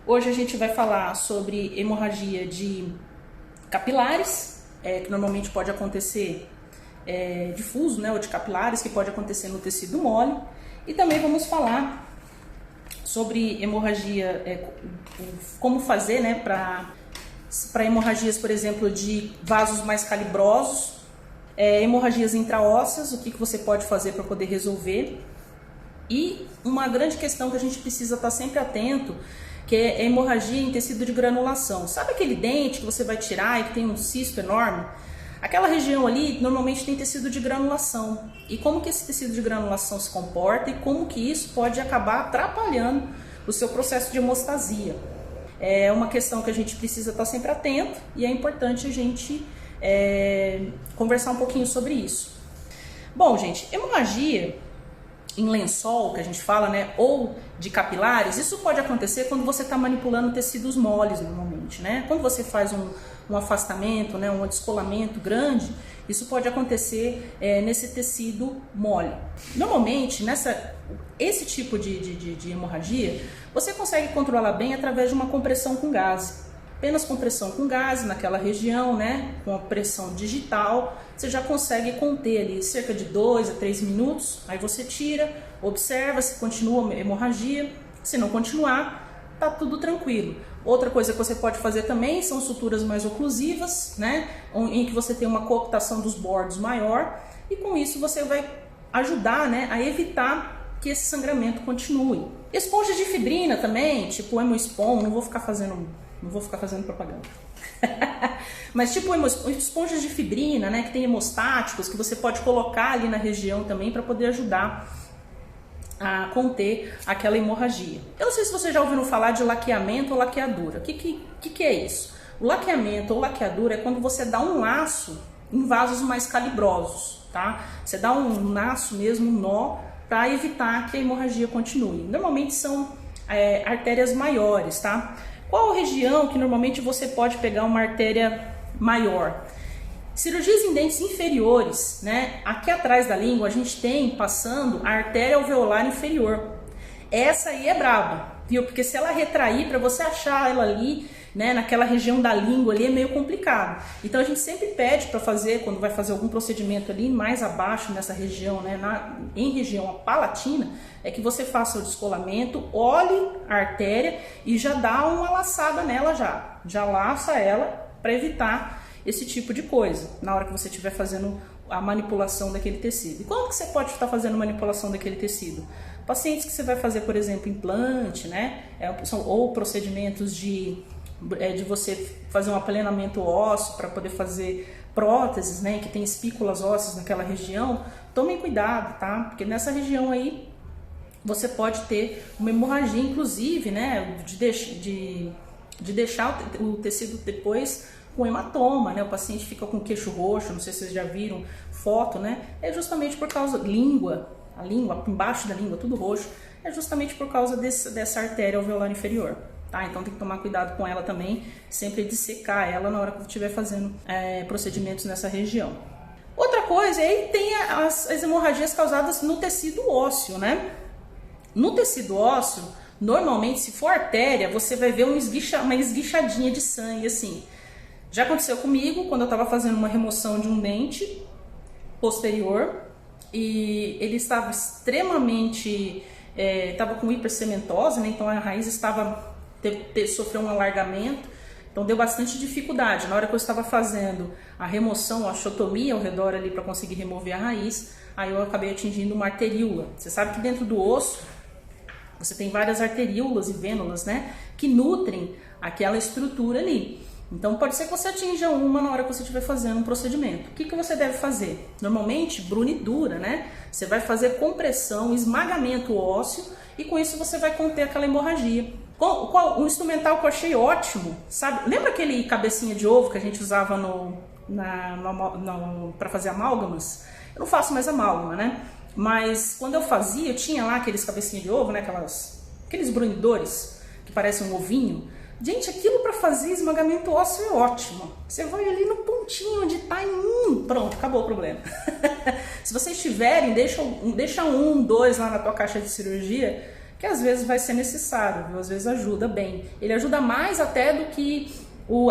Hoje a gente vai falar sobre hemorragia de capilares, que normalmente pode acontecer difuso, né, ou de capilares, que pode acontecer no tecido mole. E também vamos falar sobre hemorragia, como fazer, né, para hemorragias, por exemplo, de vasos mais calibrosos, hemorragias intraósseas, o que você pode fazer para poder resolver. E uma grande questão que a gente precisa estar sempre atento, que é a hemorragia em tecido de granulação. Sabe aquele dente que você vai tirar e que tem um cisto enorme? Aquela região ali normalmente tem tecido de granulação. E como que esse tecido de granulação se comporta e como que isso pode acabar atrapalhando o seu processo de hemostasia. É uma questão que a gente precisa estar sempre atento e é importante a gente conversar um pouquinho sobre isso. Bom, gente, hemorragia em lençol, que a gente fala, né, ou de capilares, isso pode acontecer quando você está manipulando tecidos moles normalmente, né? Quando você faz um afastamento, né, um descolamento grande, isso pode acontecer nesse tecido mole. Normalmente, esse tipo de hemorragia, você consegue controlar bem através de uma compressão com gás. Apenas compressão com gás naquela região, né, com a pressão digital, você já consegue conter ali cerca de 2 a 3 minutos, aí você tira, observa se continua a hemorragia, se não continuar, tá tudo tranquilo. Outra coisa que você pode fazer também são suturas mais oclusivas, né, em que você tem uma cooptação dos bordos maior, e com isso você vai ajudar, né, a evitar que esse sangramento continue. Esponjas de fibrina também, tipo Hemospon, não vou ficar fazendo propaganda. Mas tipo esponjas de fibrina, né, que tem hemostáticos, que você pode colocar ali na região também para poder ajudar a conter aquela hemorragia. Eu não sei se vocês já ouviram falar de laqueamento ou laqueadura. O que é isso? O laqueamento ou laqueadura é quando você dá um laço em vasos mais calibrosos, tá? Você dá um laço mesmo, um nó, para evitar que a hemorragia continue. Normalmente são artérias maiores, tá? Qual a região que normalmente você pode pegar uma artéria maior? Cirurgias em dentes inferiores, né? Aqui atrás da língua a gente tem passando a artéria alveolar inferior. Essa aí é braba, viu? Porque se ela retrair, para você achar ela ali, né, naquela região da língua ali, é meio complicado. Então a gente sempre pede para fazer, quando vai fazer algum procedimento ali mais abaixo nessa região, né, em região palatina, é que você faça o descolamento, olhe a artéria e já dá uma laçada nela já laça ela para evitar esse tipo de coisa, na hora que você estiver fazendo a manipulação daquele tecido. E quando que você pode estar fazendo manipulação daquele tecido? Pacientes que você vai fazer, por exemplo, implante, né, ou procedimentos de você fazer um aplanamento ósseo para poder fazer próteses, né, que tem espículas ósseas naquela região, tomem cuidado, tá? Porque nessa região aí você pode ter uma hemorragia, inclusive, né, de deixar o tecido depois com hematoma, né? O paciente fica com queixo roxo, não sei se vocês já viram foto, né? É justamente por causa a língua embaixo da língua, tudo roxo, é justamente por causa dessa artéria alveolar inferior. Tá? Então tem que tomar cuidado com ela também, sempre dissecar ela na hora que estiver fazendo procedimentos nessa região. Outra coisa, aí tem as hemorragias causadas no tecido ósseo, né? No tecido ósseo, normalmente, se for artéria, você vai ver uma esguichadinha de sangue, assim. Já aconteceu comigo, quando eu estava fazendo uma remoção de um dente posterior, e ele estava extremamente, estava com hipercementose, né? Então a raiz sofreu um alargamento, então deu bastante dificuldade. Na hora que eu estava fazendo a remoção, a osteotomia ao redor ali para conseguir remover a raiz, aí eu acabei atingindo uma arteríola. Você sabe que dentro do osso você tem várias arteríolas e vênulas, né, que nutrem aquela estrutura ali. Então pode ser que você atinja uma na hora que você estiver fazendo um procedimento. O que você deve fazer? Normalmente, brunidura, né? Você vai fazer compressão, esmagamento ósseo e com isso você vai conter aquela hemorragia. Um instrumental que eu achei ótimo, sabe? Lembra aquele cabecinha de ovo que a gente usava para fazer amálgamas? Eu não faço mais amálgama, né? Mas quando eu fazia, eu tinha lá aqueles cabecinhas de ovo, né? Aqueles brunidores que parecem um ovinho. Gente, aquilo para fazer esmagamento ósseo é ótimo. Você vai ali no pontinho onde está pronto, acabou o problema. Se vocês tiverem, deixa 1, 2 lá na tua caixa de cirurgia, que que às vezes vai ser necessário, viu? Às vezes ajuda bem. Ele ajuda mais até do que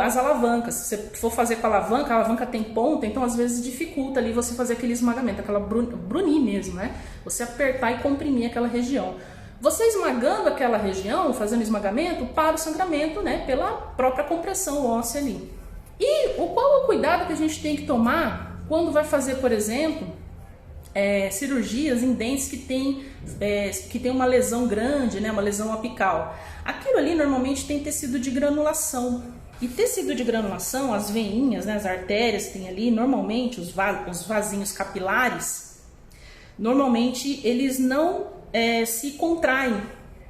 as alavancas. Se você for fazer com a alavanca tem ponta, então às vezes dificulta ali você fazer aquele esmagamento, aquela brunir mesmo, né? Você apertar e comprimir aquela região. Você esmagando aquela região, fazendo esmagamento, para o sangramento, né? Pela própria compressão óssea ali. E qual é o cuidado que a gente tem que tomar quando vai fazer, por exemplo, cirurgias em dentes que tem uma lesão grande, né? Uma lesão apical? Aquilo ali normalmente tem tecido de granulação. E tecido de granulação, as veinhas, né, as artérias que tem ali, normalmente os vasinhos capilares, normalmente eles não se contraem.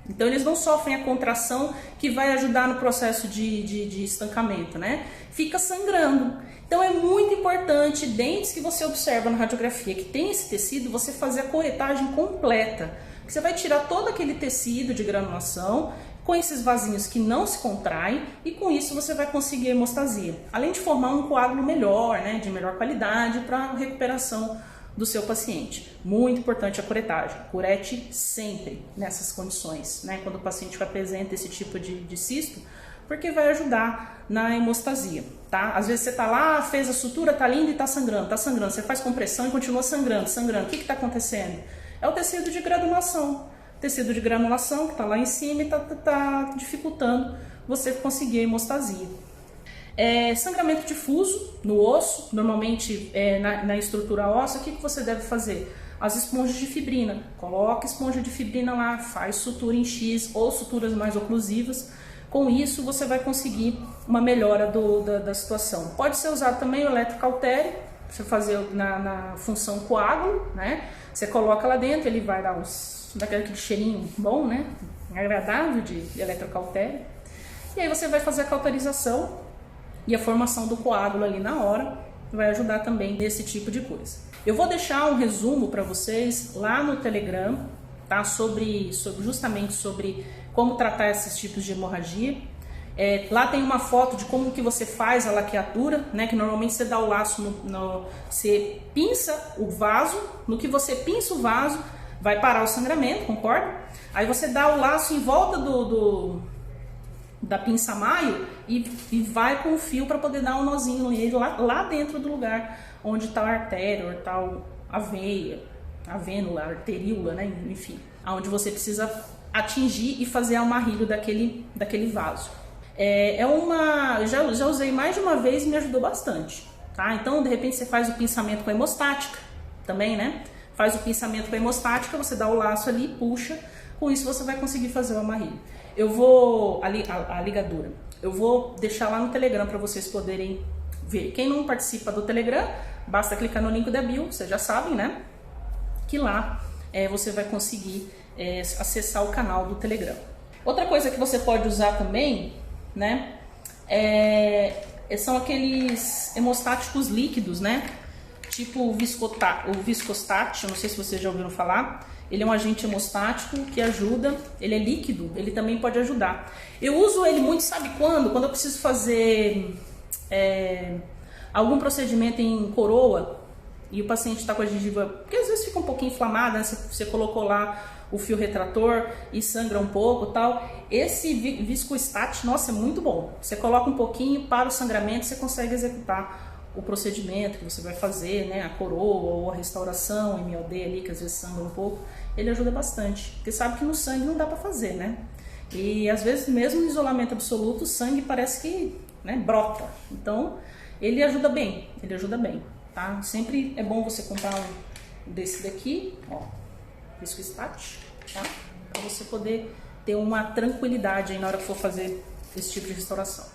Então eles não sofrem a contração que vai ajudar no processo de estancamento, né? Fica sangrando. Então é muito importante, dentes que você observa na radiografia que tem esse tecido, você fazer a curetagem completa. Você vai tirar todo aquele tecido de granulação com esses vasinhos que não se contraem, e com isso você vai conseguir hemostasia. Além de formar um coágulo melhor, né, de melhor qualidade para a recuperação do seu paciente. Muito importante a curetagem. Curete sempre nessas condições, né, quando o paciente apresenta esse tipo de cisto, porque vai ajudar na hemostasia, tá? Às vezes você tá lá, fez a sutura, tá linda e tá sangrando. Você faz compressão e continua sangrando. O que tá acontecendo? É o tecido de granulação. Tecido de granulação que está lá em cima e tá dificultando você conseguir a hemostasia. Sangramento difuso no osso, normalmente na estrutura óssea, o que você deve fazer? As esponjas de fibrina. Coloca esponja de fibrina lá, faz sutura em X ou suturas mais oclusivas. Com isso você vai conseguir uma melhora da situação. Pode ser usado também o eletrocautério, você fazer na função coágulo, né? Você coloca lá dentro, ele vai dar daquele cheirinho bom, né? Agradável de eletrocautério. E aí você vai fazer a cauterização e a formação do coágulo ali na hora, vai ajudar também nesse tipo de coisa. Eu vou deixar um resumo para vocês lá no Telegram, tá? Justamente sobre como tratar esses tipos de hemorragia. Lá tem uma foto de como que você faz a laqueadura, né? Que normalmente você dá o laço, você pinça o vaso, no que você pinça o vaso, vai parar o sangramento, concorda? Aí você dá o laço em volta da pinça-maio e vai com o fio para poder dar um nozinho nele lá dentro do lugar onde está a artéria, ou está a veia, a vênula, a arteríola, né? Enfim, aonde você precisa atingir e fazer amarrilho daquele vaso. Já usei mais de uma vez e me ajudou bastante, tá? Então, de repente, você faz o pinçamento com a hemostática também, né? Faz o pinçamento com a hemostática, você dá o laço ali, puxa, com isso você vai conseguir fazer o amarrilho. A ligadura, eu vou deixar lá no Telegram para vocês poderem ver. Quem não participa do Telegram, basta clicar no link da bio, vocês já sabem, né? Que lá você vai conseguir acessar o canal do Telegram. Outra coisa que você pode usar também, né? São aqueles hemostáticos líquidos, né? Tipo o Viscostat, eu não sei se vocês já ouviram falar. Ele é um agente hemostático que ajuda, ele é líquido, ele também pode ajudar. Eu uso ele muito, sabe quando? Quando eu preciso fazer algum procedimento em coroa e o paciente está com a gengiva, porque às vezes fica um pouquinho inflamada, né? Você colocou lá o fio retrator e sangra um pouco, tal. Esse Viscostat, nossa, é muito bom. Você coloca um pouquinho para o sangramento, você consegue executar o procedimento que você vai fazer, né, a coroa ou a restauração, MOD ali, que às vezes sangra um pouco, ele ajuda bastante, porque sabe que no sangue não dá para fazer, né? E às vezes mesmo no isolamento absoluto, o sangue parece que, né, brota. Então, ele ajuda bem, tá? Sempre é bom você comprar um desse daqui, ó, Viscostat, tá? Para você poder ter uma tranquilidade aí na hora que for fazer esse tipo de restauração.